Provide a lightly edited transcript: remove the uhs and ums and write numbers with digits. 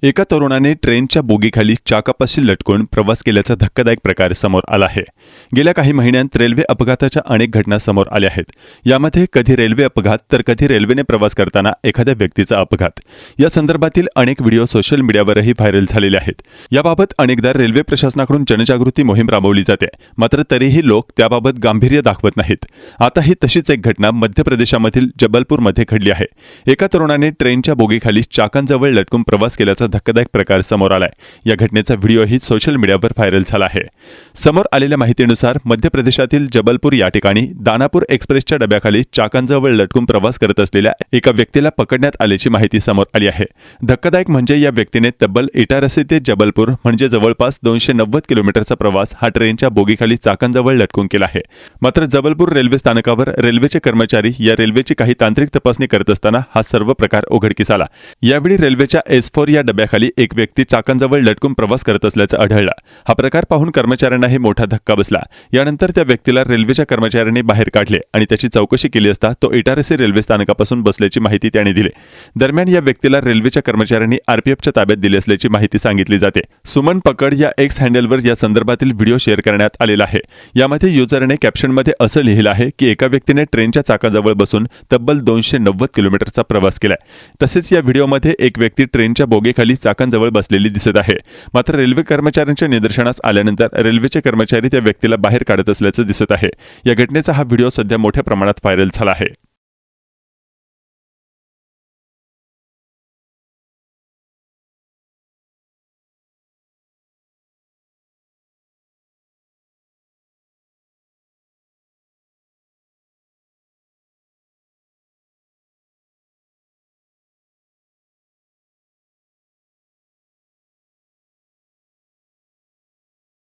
एका तरुणाने ट्रेनच्या बोगीखाली चाकापाशी लटकून प्रवास केल्याचा धक्कादायक प्रकार समोर आला आहे। गेल्या काही महिन्यांत रेल्वे अपघाताच्या अनेक घटना समोर आल्या आहेत। यामध्ये कधी रेल्वे अपघात तर कधी रेल्वेने प्रवास करताना एखाद्या व्यक्तीचा अपघात। या संदर्भातील अनेक व्हिडिओ सोशल मीडियावरही व्हायरल झालेले आहेत। याबाबत अनेकदा रेल्वे प्रशासनाकडून जनजागृती मोहीम राबवली जाते, मात्र तरीही लोक त्याबाबत गांभीर्य दाखवत नाहीत। आता ही तशीच एक घटना मध्य प्रदेशामधील जबलपूरमध्ये घडली आहे। एका तरुणाने ट्रेनच्या बोगीखाली चाकांजवळ लटकून प्रवास केल्याचा धक्कादायक प्रकार समोर आलाय। या घटनेचा व्हिडिओही सोशल मीडियावर व्हायरल झाला आहे। समोर आलेल्या माहितीनुसार मध्य प्रदेशातील जबलपूर या ठिकाणी दानापूर एक्सप्रेसच्या डब्याखाली चाकांजवळ लटकून प्रवास करत असलेल्या एका व्यक्तीला पकडण्यात आल्याची माहिती समोर आली आहे। धक्कादायक म्हणजे या व्यक्तीने तब्बल इटारसी ते जबलपूर म्हणजे जवळपास 290 किलोमीटरचा प्रवास हा ट्रेनच्या बोगीखाली चाकांजवळ लटकून केला आहे। मात्र जबलपूर रेल्वे स्थानकावर रेल्वेचे कर्मचारी या रेल्वेची काही तांत्रिक तपासणी करत असताना हा सर्व प्रकार उघडकीस आला। यावेळी रेल्वेच्या S4 या डब्याखाली एक व्यक्ती चाकांजवळ लटकून प्रवास करत असल्याचं आढळलं। हा प्रकार पाहून कर्मचाऱ्यांनाही मोठा धक्का बसला। यानंतर त्या व्यक्तीला रेल्वेच्या कर्मचाऱ्यांनी बाहेर काढले आणि त्याची चौकशी केली असता तो इटारसी रेल्वे स्थानकापासून बसल्याची माहिती त्याने दिली। दरम्यान या व्यक्तीला रेल्वेच्या कर्मचाऱ्यांनी RPFच्या ताब्यात दिले असल्याची माहिती सांगितली जाते। सुमन पकड या एक्स हँडलवर या संदर्भातील व्हिडिओ शेअर करण्यात आलेला आहे। यामध्ये युजरने कॅप्शनमध्ये असं लिहिलं आहे की एका व्यक्तीने ट्रेनच्या चाकाजवळ बसून तब्बल 290 किलोमीटरचा प्रवास केलाय। तसेच या व्हिडिओमध्ये एक व्यक्ती ट्रेनच्या बोगीखाली चाकांजवळ बसलेली दिसत आहे। मात्र रेल्वे कर्मचाऱ्यांच्या निदर्शनास आल्यानंतर रेल्वेचे कर्मचारी त्या व्यक्तीला बाहेर काढत असल्याचं दिसत आहे। या घटनेचा हा व्हिडिओ सध्या मोठ्या प्रमाणात व्हायरल झाला आहे।